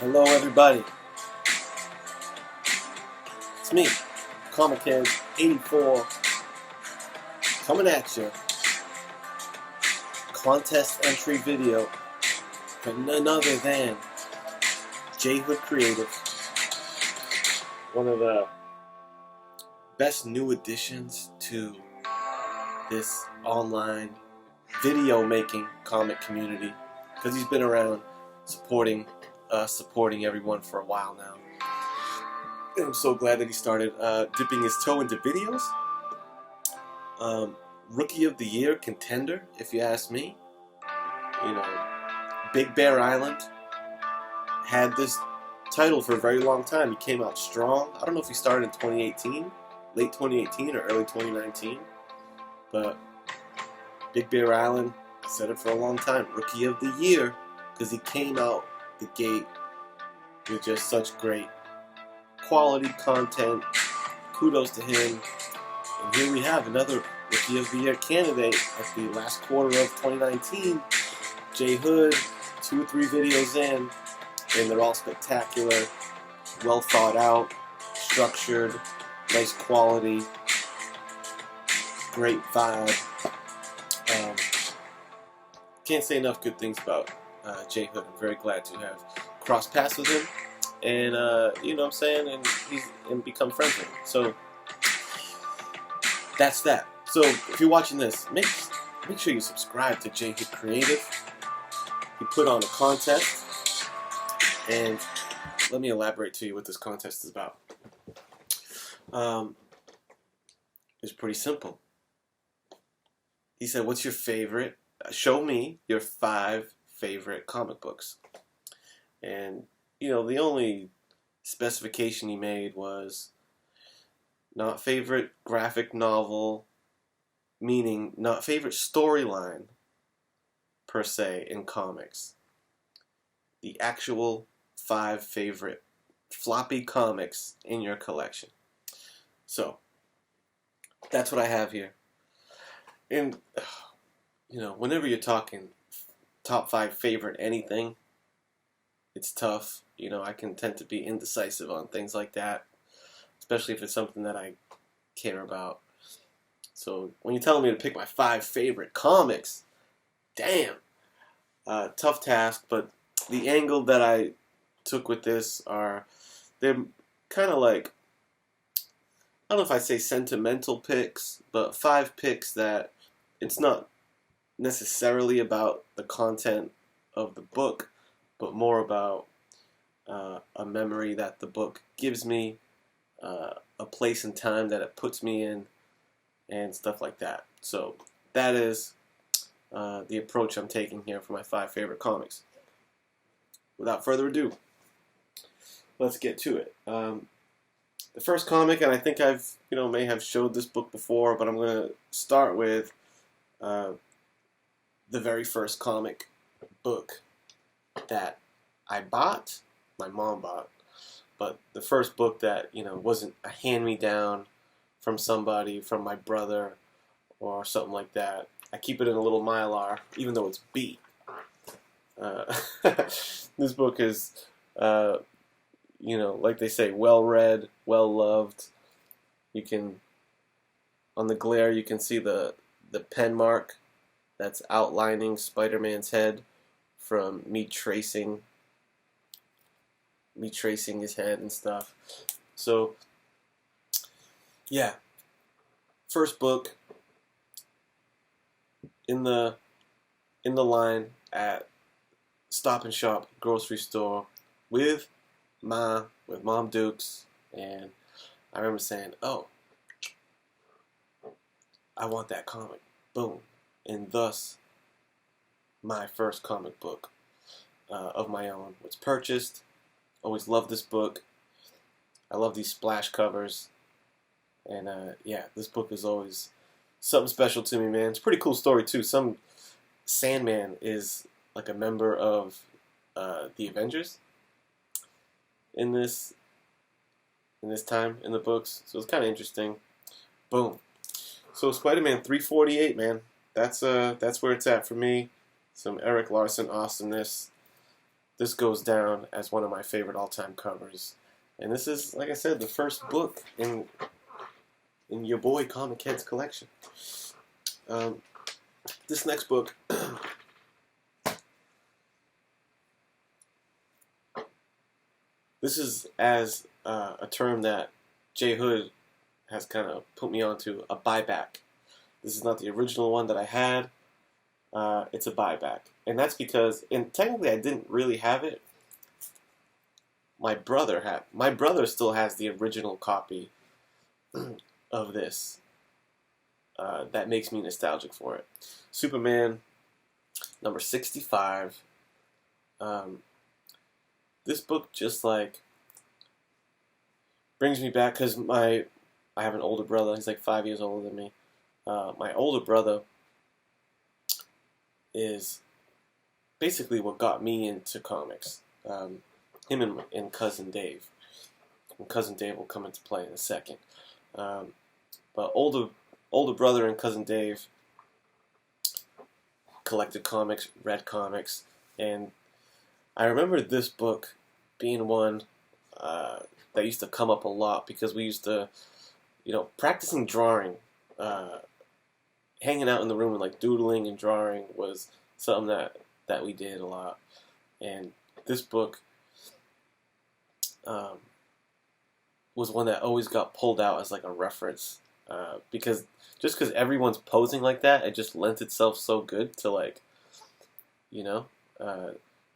Hello, everybody. It's me, Comic Head 84, coming at you. Contest entry video for none other than J Hood Creative, one of the best new additions to this online video making comic community, because he's been around supporting everyone for a while now. And I'm so glad that he started dipping his toe into videos. Rookie of the Year contender, if you ask me. You know, Big Bear Island had this title for a very long time. He came out strong. I don't know if he started in 2018, late 2018 or early 2019, but Big Bear Island, I said it for a long time, Rookie of the Year, because he came out the gate with just such great quality content. Kudos to him. And here we have another Rookie of the Year candidate at the last quarter of 2019. J Hood, 2 or 3 videos in, and they're all spectacular, well thought out, structured, nice quality, great vibe. Can't say enough good things about J Hood. I'm very glad to have crossed paths with him, and you know what I'm saying, and become friends with him. So that's that. So if you're watching this, make sure you subscribe to J Hood Creative. He put on a contest, and let me elaborate to you what this contest is about. It's pretty simple. He said, "What's your favorite? Show me your 5 favorite comic books." And you know, the only specification he made was not favorite graphic novel, meaning not favorite storyline per se in comics. The actual 5 favorite floppy comics in your collection. So that's what I have here. And you know, whenever you're talking top 5 favorite anything, it's tough. You know, I can tend to be indecisive on things like that, especially if it's something that I care about. So when you're telling me to pick my 5 favorite comics, damn, tough task. But the angle that I took with this they're kind of like, I don't know if I say sentimental picks, but 5 picks that it's not necessarily about the content of the book, but more about a memory that the book gives me, a place and time that it puts me in, and stuff like that. So that is the approach I'm taking here for my 5 favorite comics. Without further ado, let's get to it. The first comic, and I think may have showed this book before, but I'm going to start with the very first comic book that I bought, my mom bought, but the first book that, wasn't a hand-me-down from somebody, from my brother or something like that. I keep it in a little Mylar, even though it's beat. This book is, like they say, well-read, well-loved. You can, on the glare, you can see the pen mark that's outlining Spider-Man's head from me tracing his head and stuff. So yeah, first book in the line at Stop and Shop grocery store with Mom Dukes, and I remember saying, "Oh, I want that comic." Boom. And thus, my first comic book of my own was purchased. Always loved this book. I love these splash covers. And yeah, this book is always something special to me, man. It's a pretty cool story, too. Sandman is like a member of the Avengers in this time in the books. So it's kind of interesting. Boom. So Spider-Man 348, man. That's where it's at for me. Some Eric Larson awesomeness. this goes down as one of my favorite all-time covers. And this is, like I said, the first book in your boy Comic Head's collection. This next book, this is as a term that Jay Hood has kind of put me onto, a buyback. This is not the original one that I had. It's a buyback. And that's because, and technically I didn't really have it. My brother still has the original copy of this. That makes me nostalgic for it. Superman, number 65. This book just like brings me back because I have an older brother. He's like 5 years older than me. My older brother is basically what got me into comics. Him and Cousin Dave. And Cousin Dave will come into play in a second. But older brother and Cousin Dave collected comics, read comics, and I remember this book being one that used to come up a lot because we used to, practicing drawing, hanging out in the room and like doodling and drawing was something that we did a lot. And this book was one that always got pulled out as like a reference because everyone's posing like that, it just lent itself so good to like,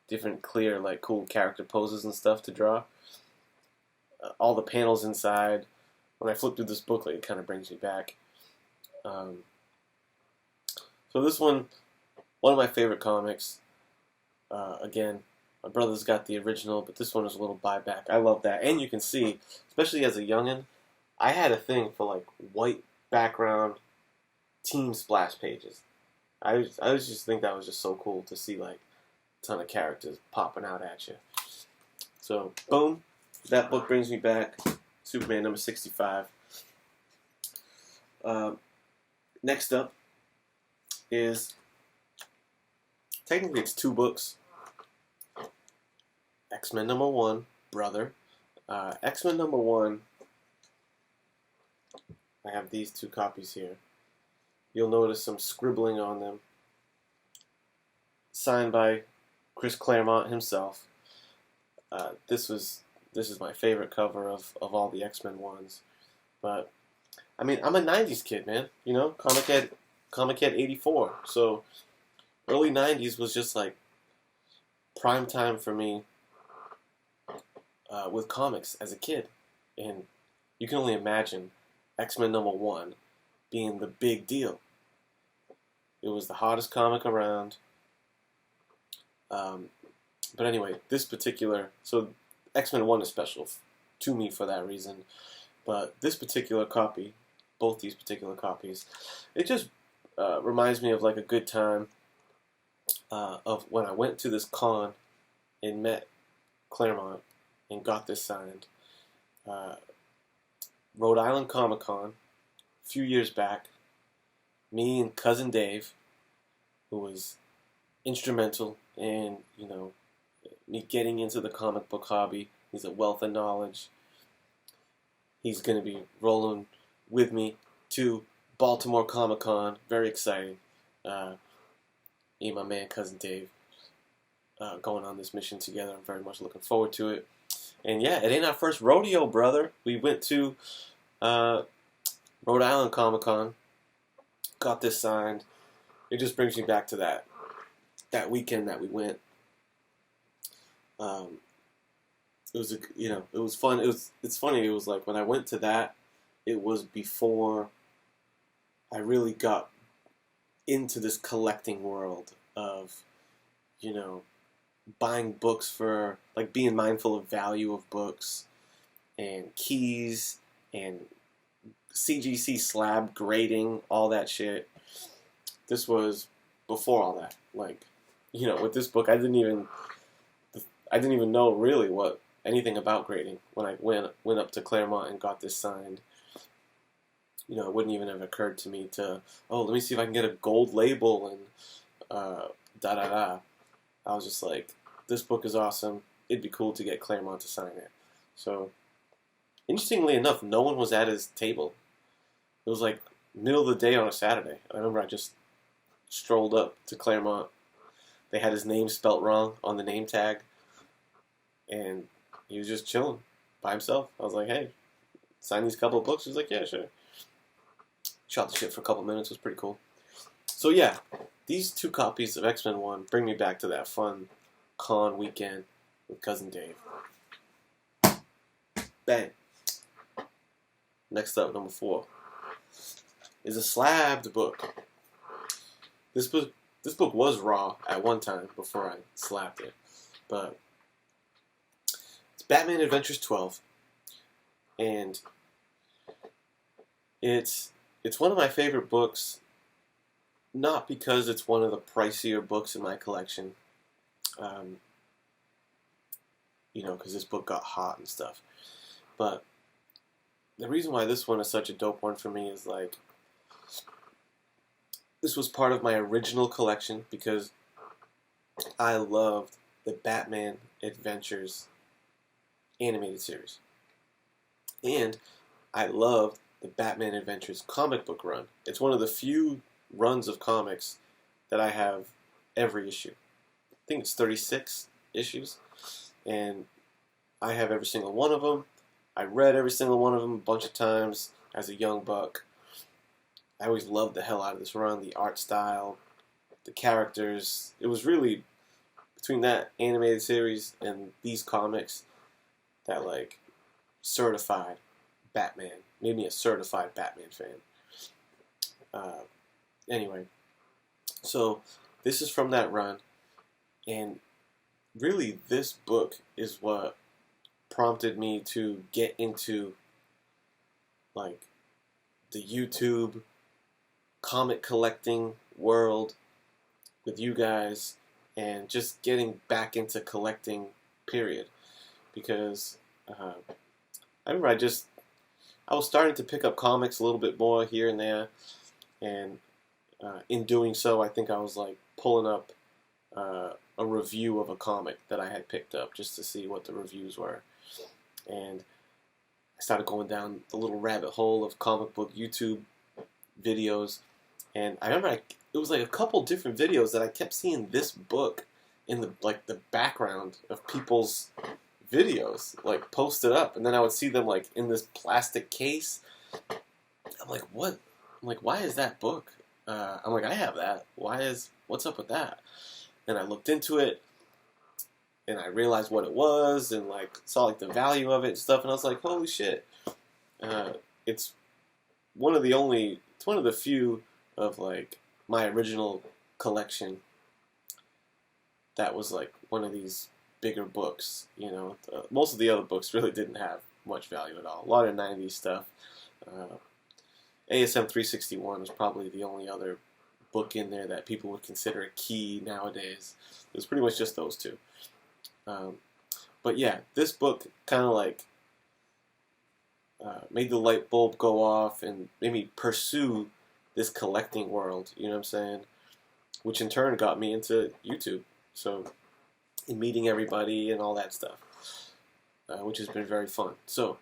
different clear like cool character poses and stuff to draw. All the panels inside, when I flip through this booklet, it kind of brings me back. So this one of my favorite comics. Again, my brother's got the original, but this one is a little buyback. I love that. And you can see, especially as a youngin', I had a thing for like white background team splash pages. I just think that was just so cool to see like a ton of characters popping out at you. So, boom. That book brings me back. Superman number 65. Next up is, technically it's two books. X-Men number 1, Brother. X-Men number 1, I have these two copies here. You'll notice some scribbling on them. Signed by Chris Claremont himself. This is my favorite cover of all the X-Men ones. But, I mean, I'm a 90s kid, man. Comic Head 84. So, early 90s was just like prime time for me with comics as a kid. And you can only imagine X-Men number 1 being the big deal. It was the hottest comic around. But anyway, this particular, so X-Men 1 is special to me for that reason. But this particular copy, both these particular copies, it just reminds me of like a good time of when I went to this con and met Claremont and got this signed. Rhode Island Comic Con, a few years back, me and Cousin Dave, who was instrumental in, me getting into the comic book hobby. He's a wealth of knowledge. He's going to be rolling with me to Baltimore Comic Con. Very exciting. Me and my man, Cousin Dave, going on this mission together. I'm very much looking forward to it. And yeah, it ain't our first rodeo, brother. We went to Rhode Island Comic Con, got this signed. It just brings me back to that weekend that we went. It was it was fun. It's funny. It was like when I went to that, it was before I really got into this collecting world of, buying books for, like, being mindful of value of books and keys and CGC slab grading, all that shit. This was before all that. Like, with this book, I didn't even know really anything about grading when I went up to Claremont and got this signed. It wouldn't even have occurred to me to, let me see if I can get a gold label and da-da-da. I was just like, this book is awesome. It'd be cool to get Claremont to sign it. So, interestingly enough, no one was at his table. It was like middle of the day on a Saturday. I remember I just strolled up to Claremont. They had his name spelt wrong on the name tag, and he was just chilling by himself. I was like, hey, sign these couple of books. He was like, yeah, sure. Shot the shit for a couple minutes. It was pretty cool. So yeah, these 2 copies of X-Men 1 bring me back to that fun con weekend with Cousin Dave. Bang. Next up, number 4, is a slabbed book. This book was raw at one time before I slapped it, but it's Batman Adventures 12, and it's one of my favorite books. Not because it's one of the pricier books in my collection, because this book got hot and stuff. But the reason why this one is such a dope one for me is like, this was part of my original collection because I loved the Batman Adventures animated series. And I loved the Batman Adventures comic book run. It's one of the few runs of comics that I have every issue. I think it's 36 issues, and I have every single one of them. I read every single one of them a bunch of times as a young buck. I always loved the hell out of this run, the art style, the characters. It was really between that animated series and these comics that like certified Batman, made me a certified Batman fan. Anyway, so this is from that run, and really this book is what prompted me to get into like the YouTube comic collecting world with you guys, and just getting back into collecting, period. Because I remember I was starting to pick up comics a little bit more here and there, and in doing so, I think I was like pulling up a review of a comic that I had picked up just to see what the reviews were. And I started going down the little rabbit hole of comic book YouTube videos. And I remember it was like a couple different videos that I kept seeing this book in the background of people's videos, like posted up. And then I would see them like in this plastic case. I'm like, what? I'm like, why is that book? I'm like, I have that. What's up with that? And I looked into it, and I realized what it was, and like saw like the value of it and stuff, and I was like, holy shit! It's one of the few of like my original collection that was like one of these bigger books. Most of the other books really didn't have much value at all. A lot of '90s stuff. ASM 361 is probably the only other book in there that people would consider a key nowadays. It was pretty much just those two. But yeah, this book kind of like made the light bulb go off and made me pursue this collecting world, you know what I'm saying? Which in turn got me into YouTube. So, in meeting everybody and all that stuff, which has been very fun. So,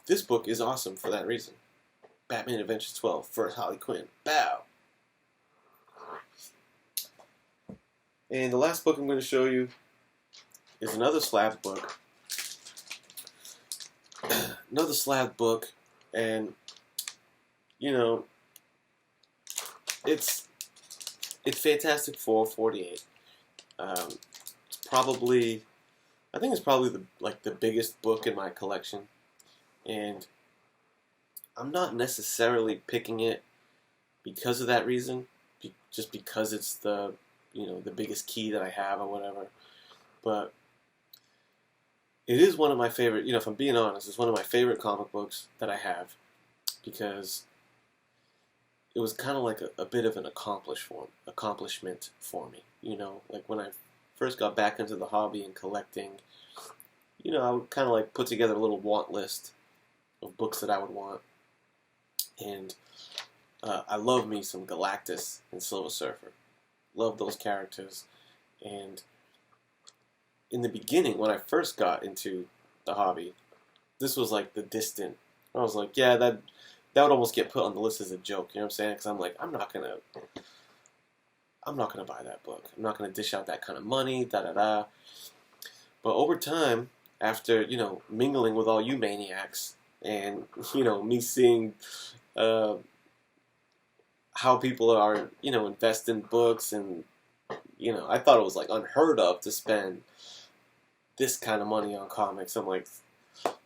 this book is awesome for that reason. Batman Adventures 12, first Harley Quinn. Bow! And the last book I'm going to show you is another slab book. Another slab book, and it's Fantastic Four 48. I think it's probably the biggest book in my collection, and I'm not necessarily picking it because of that reason, just because it's the biggest key that I have or whatever. But it is one of my favorite, if I'm being honest, it's one of my favorite comic books that I have, because it was kind of like a bit of an accomplishment for me. Like when I first got back into the hobby and collecting, I would kind of like put together a little want list of books that I would want. And I love me some Galactus and Silver Surfer. Love those characters. And in the beginning, when I first got into the hobby, this was like the distant. I was like, yeah, that would almost get put on the list as a joke. You know what I'm saying? Because I'm like, I'm not gonna buy that book. I'm not gonna dish out that kind of money. Da da da. But over time, after mingling with all you maniacs, and me seeing uh, how people are invest in books, and I thought it was like unheard of to spend this kind of money on comics. I'm like,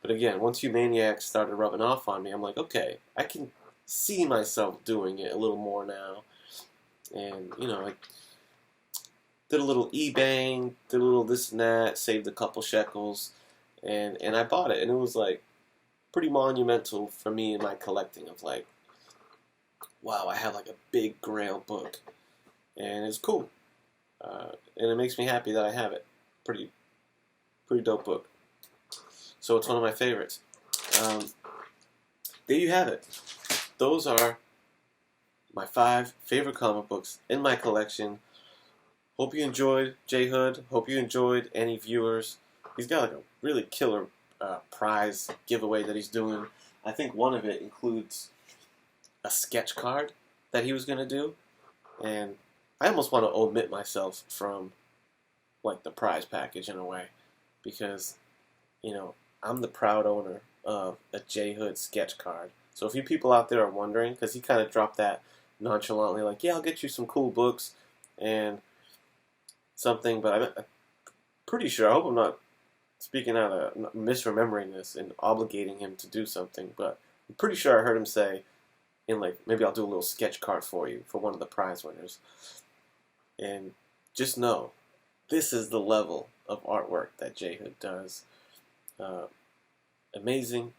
but again, once you maniacs started rubbing off on me, I'm like, okay, I can see myself doing it a little more now. And I did a little eBaying, did a little this and that, saved a couple shekels, and I bought it, and it was like pretty monumental for me in my collecting of like, wow, I have like a big Grail book, and it's cool, and it makes me happy that I have it. Pretty dope book. So it's one of my favorites. There you have it. Those are my 5 favorite comic books in my collection. Hope you enjoyed J Hood. Hope you enjoyed any viewers. He's got like a really killer prize giveaway that he's doing. I think one of it includes a sketch card that he was going to do. And I almost want to omit myself from like the prize package in a way. Because, I'm the proud owner of a J Hood sketch card. So if you people out there are wondering, because he kind of dropped that nonchalantly, like, yeah, I'll get you some cool books and something, but I'm pretty sure, I hope I'm not speaking out of misremembering this and obligating him to do something, but I'm pretty sure I heard him say, maybe I'll do a little sketch card for you for one of the prize winners. And just know, this is the level of artwork that J Hood does. Amazing,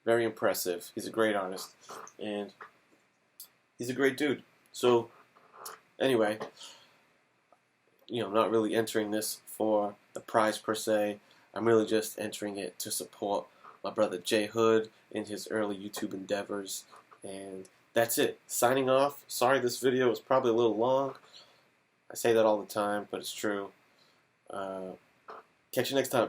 very impressive. He's a great artist, and he's a great dude. So, anyway, I'm not really entering this for the prize per se. I'm really just entering it to support my brother J Hood in his early YouTube endeavors. And that's it. Signing off. Sorry this video was probably a little long. I say that all the time, but it's true. Catch you next time.